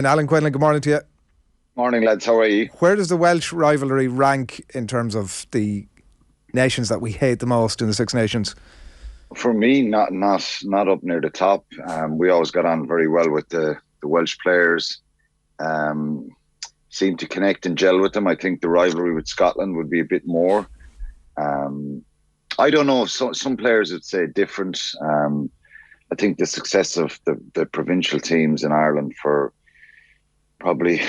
And Alan Quinlan, good morning to you. Morning, lads. How are you? Where does the Welsh rivalry rank in terms of the nations that we hate the most in the Six Nations? For me, not up near the top. We always got on very well with the Welsh players. Seemed to connect and gel with them. I think the rivalry with Scotland would be a bit more. I don't know. Some players would say different. I think the success of the provincial teams in Ireland for probably,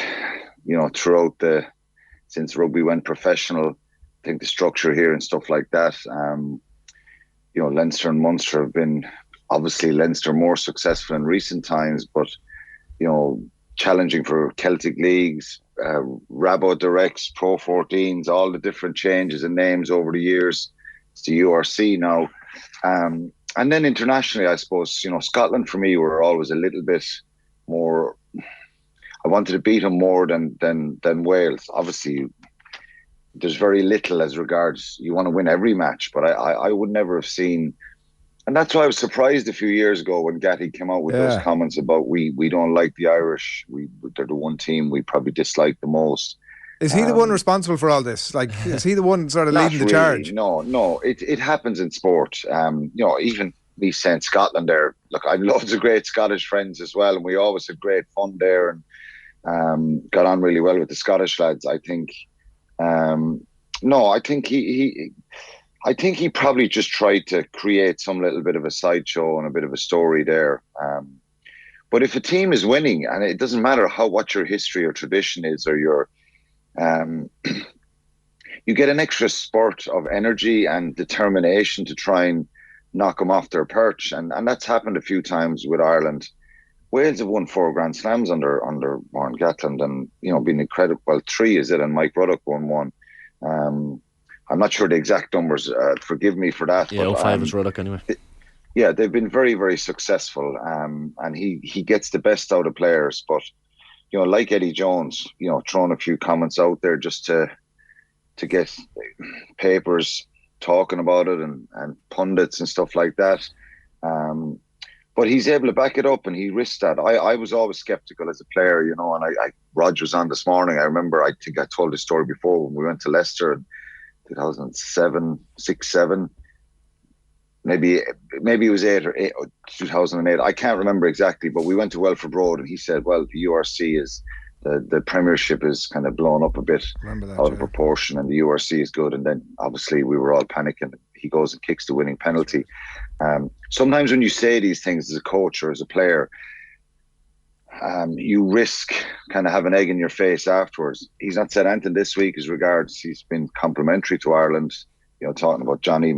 throughout since rugby went professional, I think the structure here and stuff like that. Leinster and Munster have been, obviously Leinster more successful in recent times, but challenging for Celtic leagues, Rabo Directs, Pro 14s, all the different changes and names over the years. It's the URC now. And then internationally, I suppose, Scotland for me were always a little bit more. I wanted to beat them more than Wales. Obviously, there's very little as regards you want to win every match, but I would never have seen. And that's why I was surprised a few years ago when Gatlin came out with those comments about we don't like the Irish. They're the one team we probably dislike the most. Is he the one responsible for all this? Like, is he the one sort of leading the charge? No. It happens in sport. Even me saying Scotland there. Look, I've loads of great Scottish friends as well, and we always had great fun there and got on really well with the Scottish lads. I think. I think he probably just tried to create some little bit of a sideshow and a bit of a story there. But if a team is winning, and it doesn't matter what your history or tradition is, or your you get an extra spurt of energy and determination to try and knock them off their perch, and that's happened a few times with Ireland. Wales have won 4 Grand Slams under Warren Gatlin, and been incredible. Well, 3 is it, and Mike Ruddock won 1. I'm not sure the exact numbers. Forgive me for that. Yeah, 05 is Ruddock anyway. They've been very, very successful, and he gets the best out of players. But like Eddie Jones, throwing a few comments out there just to get papers talking about it and pundits and stuff like that. But he's able to back it up, and he risked that. I was always skeptical as a player, and Rog was on this morning. I remember, I think I told this story before when we went to Leicester in 2007, 6-7. Maybe it was 8 or 2008. I can't remember exactly, but we went to Welford Road, and he said, well, the URC is, the Premiership is kind of blown up a bit out of proportion, and the URC is good. And then obviously we were all panicking. He goes and kicks the winning penalty. Sometimes when you say these things as a coach or as a player, you risk kind of having egg in your face afterwards. He's not said anything this week as regards. He's been complimentary to Ireland, talking about Johnny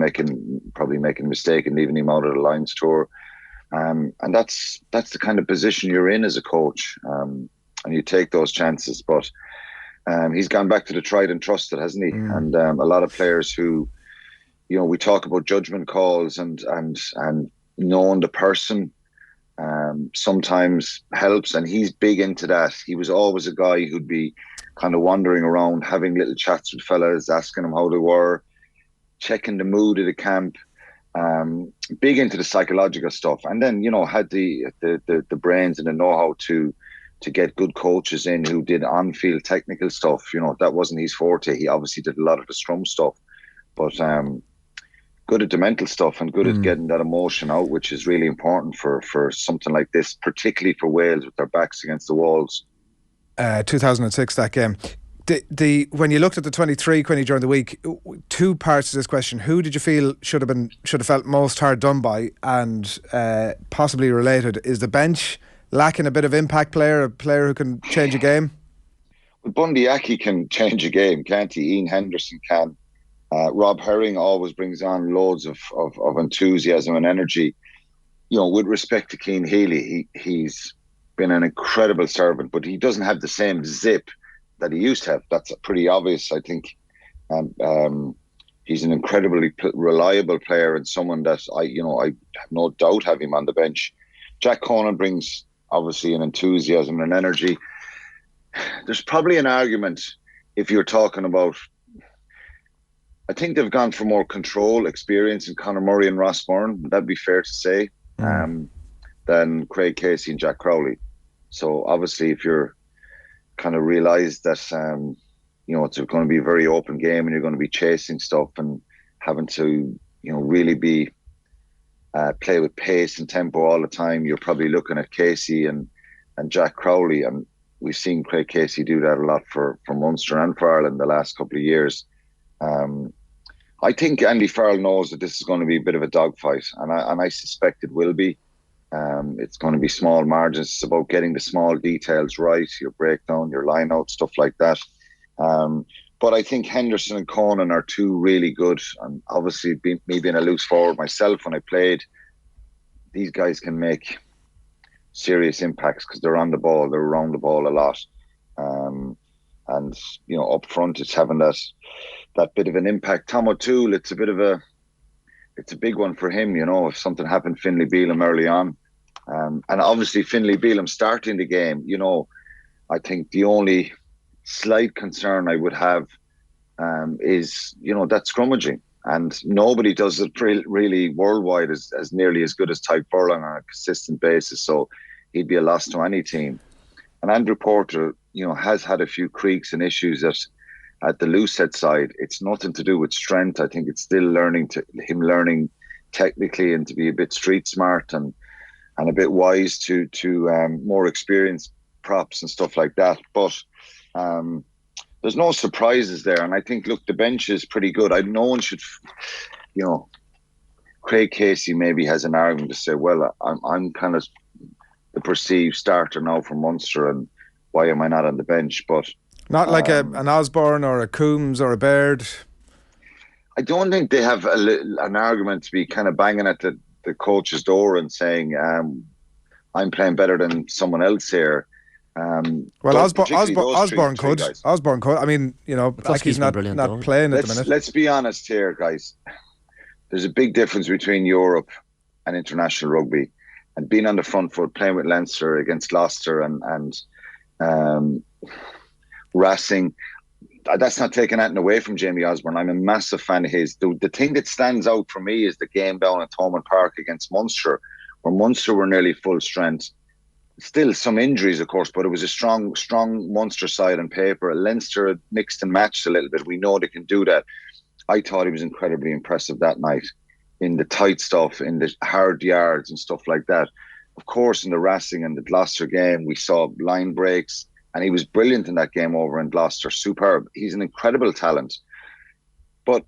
probably making a mistake and leaving him out of the Lions tour. And that's the kind of position you're in as a coach. And you take those chances. But he's gone back to the tried and trusted, hasn't he? And a lot of players who, we talk about judgment calls and knowing the person sometimes helps, and he's big into that. He was always a guy who'd be kind of wandering around, having little chats with fellas, asking them how they were, checking the mood of the camp, big into the psychological stuff. And then, had the brains and the know-how to get good coaches in who did on-field technical stuff. That wasn't his forte. He obviously did a lot of the scrum stuff, but good at the mental stuff and good at getting that emotion out, which is really important for something like this, particularly for Wales with their backs against the walls. 2006, that game. When you looked at the 23, Quinny, during the week, 2 parts to this question. Who did you feel should have felt most hard done by? And possibly related, is the bench lacking a bit of impact player, a player who can change a game? Well, Bundy Aki can change a game, can't he? Ian Henderson can. Rob Herring always brings on loads of enthusiasm and energy. With respect to Cian Healy, he's been an incredible servant, but he doesn't have the same zip that he used to have. That's pretty obvious, I think. He's an incredibly reliable player and someone that I have no doubt have him on the bench. Jack Conan brings obviously an enthusiasm and energy. There's probably an argument if you're talking about. I think they've gone for more control, experience in Conor Murray and Ross Byrne. That'd be fair to say, than Craig Casey and Jack Crowley. So obviously, if you're kind of realise that it's going to be a very open game and you're going to be chasing stuff and having to really be play with pace and tempo all the time, you're probably looking at Casey and Jack Crowley, and we've seen Craig Casey do that a lot for Munster and for Ireland the last couple of years. I think Andy Farrell knows that this is going to be a bit of a dogfight, and I suspect it will be. It's going to be small margins. It's about getting the small details right, your breakdown, your line out, stuff like that. But I think Henderson and Conan are two really good. And obviously, me being a loose forward myself when I played, these guys can make serious impacts because they're on the ball, they're around the ball a lot. And up front, it's having that bit of an impact. Tom O'Toole, it's a big one for him, if something happened Finlay Bealham early on. And obviously Finlay Bealham starting the game, I think the only slight concern I would have is, that scrummaging. And nobody does it really worldwide as nearly as good as Tyke Furlong on a consistent basis. So he'd be a loss to any team. And Andrew Porter, has had a few creaks and issues at the loose head side. It's nothing to do with strength. I think it's still learning technically and to be a bit street smart and a bit wise to more experienced props and stuff like that. But there's no surprises there. And I think, look, the bench is pretty good. No one should, Craig Casey maybe has an argument to say, well, I'm kind of the perceived starter now for Munster, and why am I not on the bench? But not like an Osborne or a Coombs or a Baird. I don't think they have an argument to be kind of banging at the coach's door and saying, I'm playing better than someone else here. Well, Osborne could. Osborne could. I mean, Aki's not playing at the minute. Let's be honest here, guys. There's a big difference between Europe and international rugby. And being on the front foot, playing with Leinster against Gloucester and Racing, that's not taking anything away from Jamie Osborne. I'm a massive fan of his. The thing that stands out for me is the game down at Thomond Park against Munster, where Munster were nearly full strength. Still some injuries, of course, but it was a strong Munster side on paper. Leinster had mixed and matched a little bit. We know they can do that. I thought he was incredibly impressive that night in the tight stuff, in the hard yards and stuff like that. Of course, in the Racing and the Gloucester game, we saw line breaks, and he was brilliant in that game over in Gloucester. Superb. He's an incredible talent. But,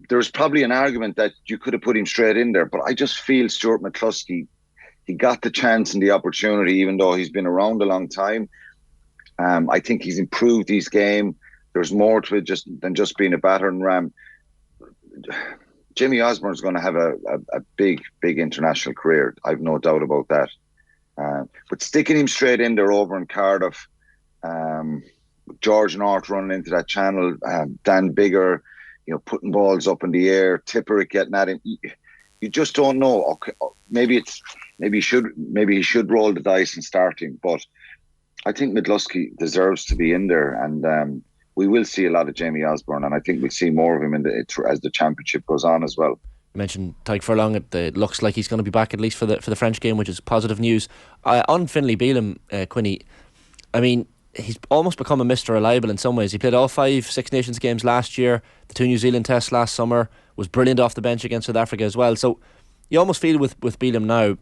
there's probably an argument that you could have put him straight in there, but I just feel Stuart McCluskey, he got the chance and the opportunity, even though he's been around a long time. I think he's improved his game. There's more to it than just being a battering ram. Jimmy Osborne's going to have a big international career. I've no doubt about that. But sticking him straight in there over in Cardiff, George North running into that channel, Dan Bigger, putting balls up in the air, Tipperick getting at him. You just don't know. Okay, maybe he should roll the dice and start him. But I think McCluskey deserves to be in there, and we will see a lot of Jamie Osborne, and I think we'll see more of him as the championship goes on as well. You mentioned Tyke Furlong. It looks like he's going to be back at least for the French game, which is positive news. On Finlay Bealham, Quinny, I mean, he's almost become a Mr. Reliable in some ways. He played all 5 Six Nations games last year, the 2 New Zealand tests last summer, was brilliant off the bench against South Africa as well. So you almost feel with Bealham now,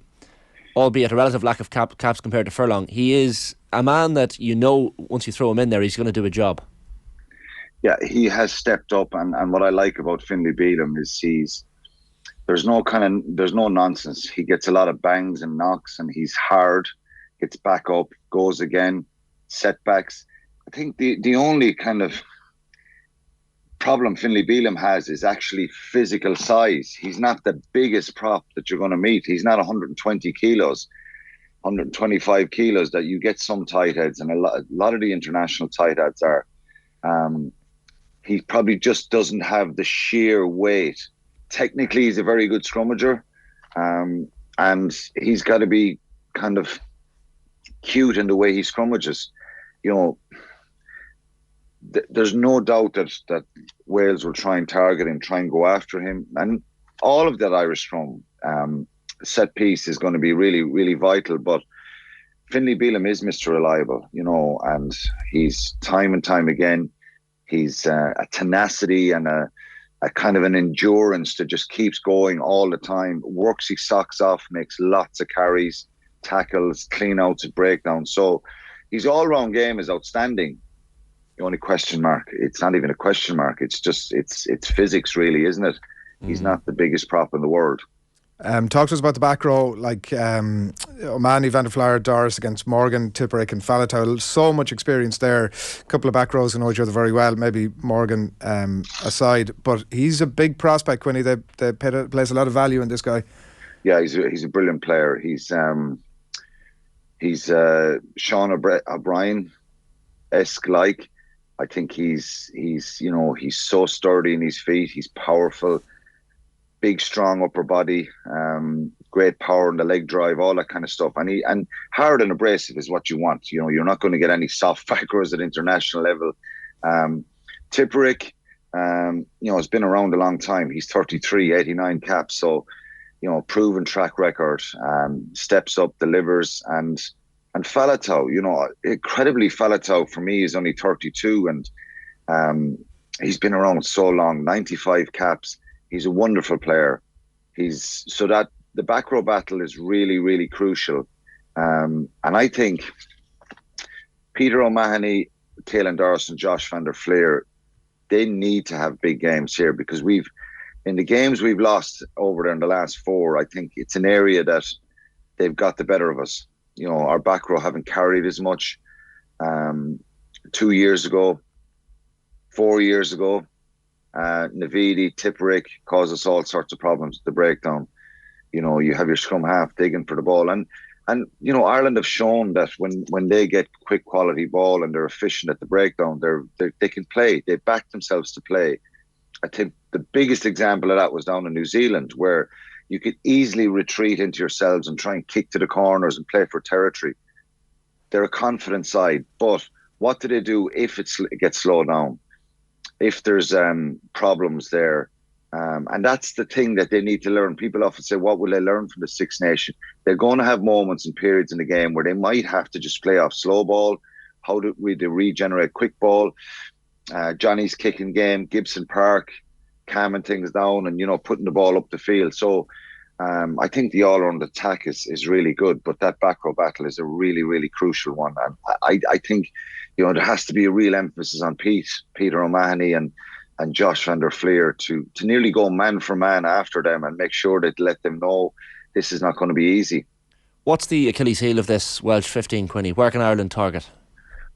albeit a relative lack of caps compared to Furlong, he is a man that once you throw him in there, he's going to do a job. Yeah, he has stepped up, and what I like about Finlay Bealham is there's no nonsense. He gets a lot of bangs and knocks, and he's hard, gets back up, goes again, setbacks. I think the only kind of problem Finlay Bealham has is actually physical size. He's not the biggest prop that you're going to meet. He's not 120 kilos, 125 kilos that you get some tight heads, and a lot of the international tight heads are. He probably just doesn't have the sheer weight. Technically, he's a very good scrummager, and he's got to be kind of cute in the way he scrummages. There's no doubt that Wales will try and target him, try and go after him, and all of that Irish scrum set piece is going to be really, really vital. But Finlay Bealham is Mr. Reliable, and he's time and time again, he's a tenacity and a kind of an endurance that just keeps going all the time, works his socks off, makes lots of carries, tackles, clean outs, breakdowns. So his all-round game is outstanding. The only question mark, it's not even a question mark, it's physics really, isn't it? He's not the biggest prop in the world. Talk to us about the back row, like O'Mahony, Van der Flier, Doris against Morgan, Tipperick and Faletau. So much experience there. A couple of back rows who know each other very well, maybe Morgan aside. But he's a big prospect, Quinny. They place a lot of value in this guy. Yeah, he's a brilliant player. He's Sean O'Brien-esque like. I think he's so sturdy in his feet. He's powerful. Big, strong upper body, great power in the leg drive, all that kind of stuff. And hard and abrasive is what you want. You're not going to get any soft back rows at international level. Tipperick, has been around a long time. He's 33, 89 caps. So, proven track record, steps up, delivers. And Faletau, incredibly, Faletau for me is only 32 and he's been around so long, 95 caps. He's a wonderful player. So that the back row battle is really, really crucial. And I think Peter O'Mahony, Caelan Doris and Josh van der Flier, they need to have big games here because in the games we've lost over there in the last 4, I think it's an area that they've got the better of us. Our back row haven't carried as much 2 years ago, 4 years ago. Navidi, Tipperick cause us all sorts of problems at the breakdown. You have your scrum half digging for the ball. And Ireland have shown that when they get quick quality ball and they're efficient at the breakdown, they can play. They back themselves to play. I think the biggest example of that was down in New Zealand, where you could easily retreat into yourselves and try and kick to the corners and play for territory. They're a confident side. But what do they do if it gets slowed down? If there's problems there. And that's the thing that they need to learn. People often say, what will they learn from the Six Nations? They're going to have moments and periods in the game where they might have to just play off slow ball. How do we regenerate quick ball? Johnny's kicking game, Gibson Park, calming things down and, putting the ball up the field. So I think the all-round attack is really good, but that back row battle is a really, really crucial one. And I think, there has to be a real emphasis on Peter O'Mahony and Josh van der Flier to nearly go man for man after them and make sure that let them know this is not going to be easy. What's the Achilles heel of this Welsh 15, Quinny? Where can Ireland target?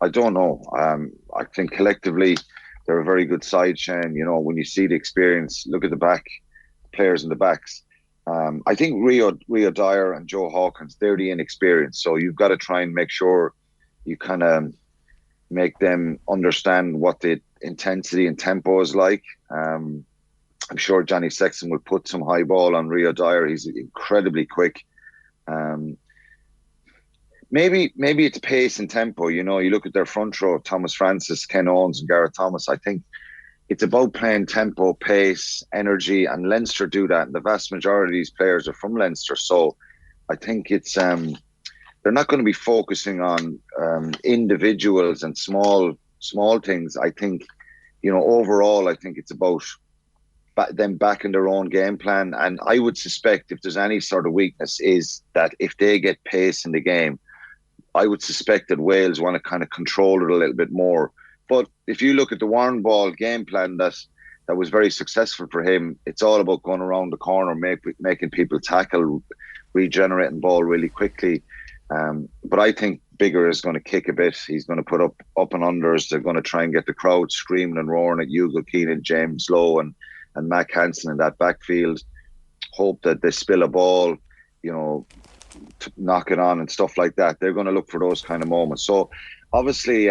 I don't know. I think collectively they're a very good side, Shane. When you see the experience, look at the players in the backs. I think Rio Dyer and Joe Hawkins, they're the inexperienced. So you've got to try and make sure you kind of make them understand what the intensity and tempo is like. I'm sure Johnny Sexton will put some high ball on Rio Dyer. He's incredibly quick. Maybe it's pace and tempo. You look at their front row, Thomas Francis, Ken Owens and Gareth Thomas. I think it's about playing tempo, pace, energy, and Leinster do that. And the vast majority of these players are from Leinster. So I think it's they're not going to be focusing on individuals and small things. I think, overall, I think it's about them backing their own game plan. And I would suspect if there's any sort of weakness is that if they get pace in the game, I would suspect that Wales want to kind of control it a little bit more. But if you look at the Warren Ball game plan that was very successful for him, it's all about going around the corner, making people tackle, regenerating ball really quickly. But I think Bigger is going to kick a bit. He's going to put up and unders. They're going to try and get the crowd screaming and roaring at Hugo Keenan, James Lowe and Mac Hansen in that backfield. Hope that they spill a ball, knock it on and stuff like that. They're going to look for those kind of moments. So obviously,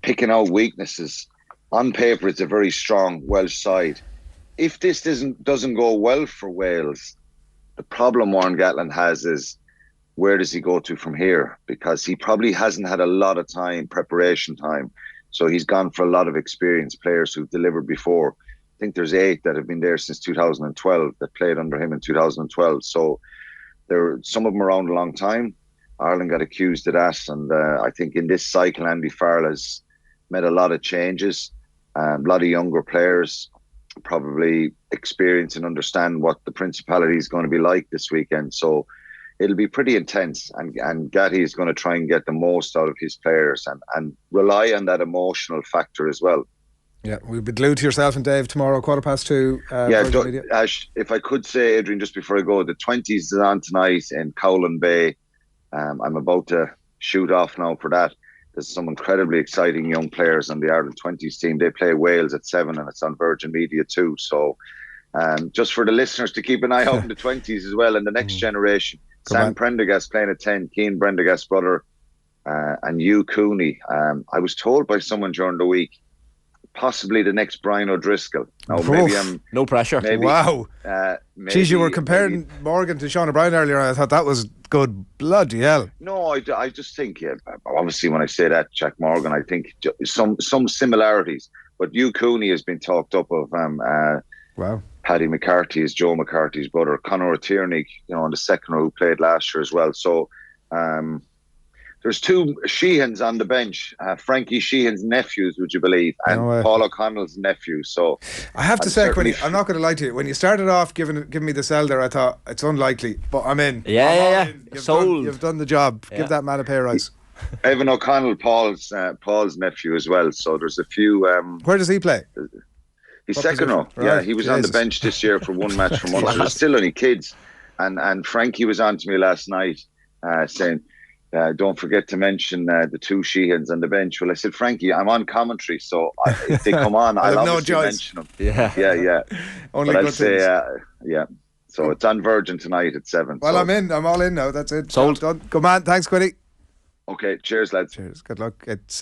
picking out weaknesses, on paper it's a very strong Welsh side. If this doesn't go well for Wales, the problem Warren Gatlin has is, where does he go to from here? Because he probably hasn't had a lot of preparation time. So he's gone for a lot of experienced players who've delivered before. I think there's 8 that have been there since 2012 that played under him in 2012. So some of them around a long time. Ireland got accused of that, and I think in this cycle, Andy Farrell has made a lot of changes. A lot of younger players probably experience and understand what the Principality is going to be like this weekend. So it'll be pretty intense, and Gatty is going to try and get the most out of his players and rely on that emotional factor as well. Yeah, we'll be glued to yourself and Dave tomorrow, 2:15. Ash, if I could say, Adrian, just before I go, the 20s is on tonight in Cowlan Bay. I'm about to shoot off now for that. There's some incredibly exciting young players on the Ireland 20s team. They play Wales at 7, and it's on Virgin Media too. So just for the listeners to keep an eye out in the 20s as well, and the next generation. Sam Prendergast playing at 10, Cian Prendergast's brother, and Hugh Cooney. I was told by someone during the week, possibly the next Brian O'Driscoll. Now, maybe I'm... No pressure. Maybe, wow. Jeez, you were comparing Morgan to Sean O'Brien earlier, and I thought that was good. Bloody hell. No, I just think, obviously when I say that, Jack Morgan, I think some similarities. But Hugh Cooney has been talked up of. Wow. Paddy McCarthy is Joe McCarthy's brother. Conor Tierney, on the second row, who played last year as well. So there's two Sheehans on the bench. Frankie Sheehan's nephews, would you believe, and Paul O'Connell's nephew. So I have to say, Quinny, I'm not going to lie to you. When you started off giving me the sell there, I thought it's unlikely, but I'm in. Yeah. You've done the job. Yeah. Give that man a pay rise. Evan O'Connell, Paul's nephew as well. So there's a few. Where does he play? He's second row. Right. Yeah, he was on the bench this year for one match for Munster. There's still only kids. And Frankie was on to me last night saying, don't forget to mention the two Sheehans on the bench. Well, I said, Frankie, I'm on commentary, so if they come on, I'll obviously mention them. Yeah. Only but good things. So it's on Virgin tonight at 7. Well, I'm in. I'm all in now. That's it. Sold. Done. Good man. Thanks, Quinny. Okay, cheers, lads. Cheers. Good luck. It's